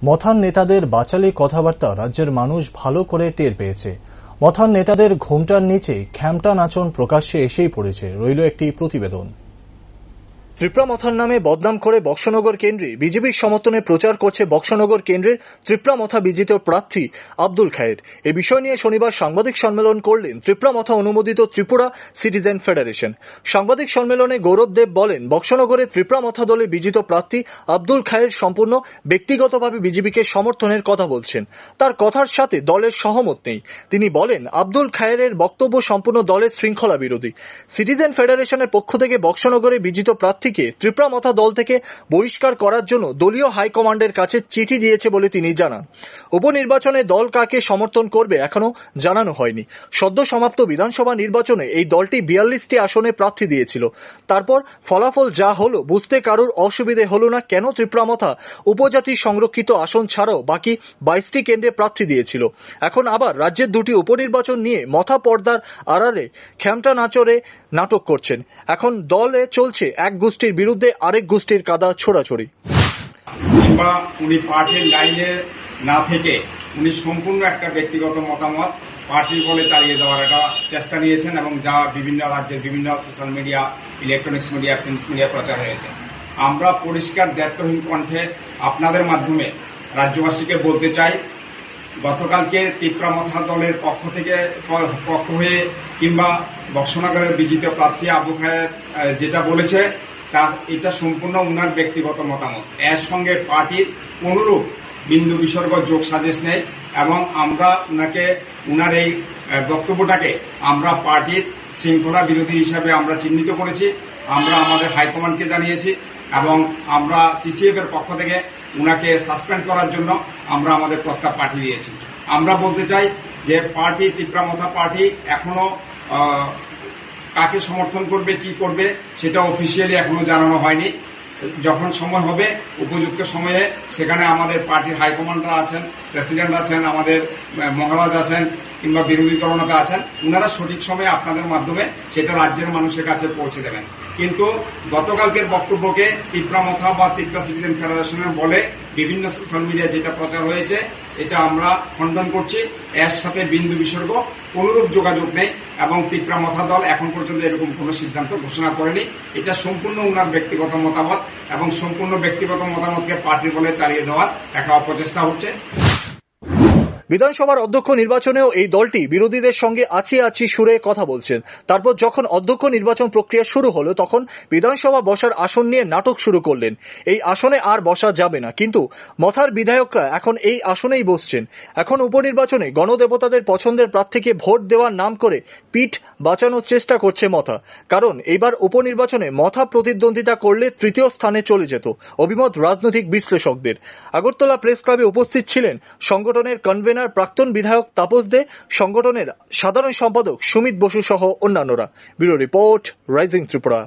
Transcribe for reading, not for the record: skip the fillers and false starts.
মথান নেতাদের বাচালি কথাবার্তা রাজ্যের মানুষ ভালো করে টের পেয়েছে। মথান নেতাদের ঘোমটার নিচে খ্যামটা নাচন প্রকাশ্যে এসেই পড়েছে। রইল একটি প্রতিবেদন। ত্রিপুরা মথার নামে বদনাম করে বক্সনগর কেন্দ্রে বিজেপির সমর্থনে প্রচার করছে বক্সনগর কেন্দ্রের ত্রিপুরা মথা বিজেতা প্রার্থী আব্দুল খায়ের। এ বিষয় নিয়ে শনিবার সাংবাদিক সম্মেলন করলেন ত্রিপুরা মথা অনুমোদিত ত্রিপুরা সিটিজেন ফেডারেশন। সাংবাদিক সম্মেলনে গৌরব দেব বলেন, বক্সনগরে ত্রিপুরা মথা দলের বিজিত প্রার্থী আব্দুল খায়ের সম্পূর্ণ ব্যক্তিগতভাবে বিজেপিকে সমর্থনের কথা বলছেন। তার কথার সাথে দলের সহমত নেই। তিনি বলেন, আব্দুল খায়ের বক্তব্য সম্পূর্ণ দলের শৃঙ্খলা বিরোধী। সিটিজেন ফেডারেশনের পক্ষ থেকে বক্সনগরে বিজিত প্রার্থী ত্রিপুরা মথা দল থেকে বহিষ্কার করার জন্য দলীয় হাইকমান্ডের কাছে চিঠি দিয়েছে বলে তিনি জানান। উপনির্বাচনে দল কাকে সমর্থন করবে এখনো জানানো হয়নি। সদ্য সমাপ্ত বিধানসভা নির্বাচনে এই দলটি 42টি আসনে প্রার্থী দিয়েছিল। তারপর ফলাফল যা হলো বুঝতে কারোর অসুবিধে হলো না কেন ত্রিপুরা মথা উপজাতি সংরক্ষিত আসন ছাড়াও বাকি 22টি কেন্দ্রে প্রার্থী দিয়েছিল। এখন আবার রাজ্যের দুটি উপনির্বাচন নিয়ে মথা পর্দার আড়ালে খ্যামটা নাচরে নাটক করছেন। এখন দলে চলছে এক গোষ্ঠীর বিরুদ্ধে আরেক গোষ্ঠীর কাদা ছোড়াছড়ি। কিংবা উনি পার্টির লাইনে না থেকে উনি সম্পূর্ণ একটা ব্যক্তিগত মতামত পার্টির বলে চালিয়ে যাওয়ার একটা চেষ্টা নিয়েছেন এবং যা বিভিন্ন রাজ্যের বিভিন্ন social media, electronics media, print media প্রচার হয়েছে। আমরা পরিষ্কার দায়িত্বহীন কণ্ঠে আপনাদের মাধ্যমে রাজ্যবাসীকে বলতে চাই, গতকালকে ত্রিপুরা মথা দলের পক্ষ হয়ে কিংবা বক্সনগরের বিজিত প্রার্থী আবু খায়ের যেটা বলেছে তার এটা সম্পূর্ণ উনার ব্যক্তিগত মতামত। এর সঙ্গে পার্টির কোনরূপ বিন্দু বিসর্গ যোগ সাজেশ নেই এবং আমরা উনার এই বক্তব্যটাকে আমরা পার্টির শৃঙ্খলা বিরোধী হিসাবে আমরা চিহ্নিত করেছি। আমরা আমাদের হাইকমান্ডকে জানিয়েছি এবং আমরা টিসিএফ এর পক্ষ থেকে উনাকে সাসপেন্ড করার জন্য আমরা আমাদের প্রস্তাব পাঠিয়ে দিয়েছি। আমরা বলতে চাই যে পার্টি ত্রিপুরা মথা পার্টি এখনো কাকে সমর্থন করবে, কি করবে সেটা অফিসিয়ালি এখনো জানানো হয়নি। যখন সময় হবে উপযুক্ত সময়ে সেখানে আমাদের পার্টির হাইকমান্ডরা আছেন, প্রেসিডেন্ট আছেন, আমাদের মহারাজ আছেন কিংবা বিরোধী দলনেতা আছেন, ওনারা সঠিক সময়ে আপনাদের মাধ্যমে সেটা রাজ্যের মানুষের কাছে পৌঁছে দেবেন। কিন্তু গতকালকের বক্তব্যকে ত্রিপুরা মথা বা ত্রিপুরা সিটিজেন ফেডারেশনের বলে বিভিন্ন সোশ্যাল মিডিয়া যেটা প্রচার হয়েছে এটা আমরা খণ্ডন করছি। এর সাথে বিন্দু বিসর্গ কোনরূপ যোগাযোগ নেই এবং ত্রিপুরা মথা দল এখন পর্যন্ত এরকম কোন সিদ্ধান্ত ঘোষণা করেনি। এটা সম্পূর্ণ উনার ব্যক্তিগত মতামত এবং সম্পূর্ণ ব্যক্তিগত মতামতকে পার্টির বলে চালিয়ে দেওয়ার একটা অপচেষ্টা হচ্ছে। বিধানসভার অধ্যক্ষ নির্বাচনেও এই দলটি বিরোধীদের সঙ্গে আছি সুরে কথা বলছেন। তারপর যখন অধ্যক্ষ নির্বাচন প্রক্রিয়া শুরু হলো তখন বিধানসভা বসার আসন নিয়ে নাটক শুরু করলেন। এই আসনে আর বসা যাবে না, কিন্তু মথার বিধায়করা এখন এই আসনেই বসছেন। এখন উপনির্বাচনে গণদেবতাদের পছন্দের প্রার্থীকে ভোট দেওয়ার নাম করে পিঠ বাঁচানোর চেষ্টা করছে মথা। কারণ এইবার উপনির্বাচনে মথা প্রতিদ্বন্দ্বিতা করলে তৃতীয় স্থানে চলে যেত, অভিমত রাজনৈতিক বিশ্লেষকদের। আগরতলা প্রেস ক্লাবে উপস্থিত ছিলেন সংগঠনের কনভেনার প্রাক্তন বিধায়ক তাপস দে, সংগঠনের সাধারণ সম্পাদক সুমিত বসু সহ অন্যান্যরা। Bureau report, rising Tripura.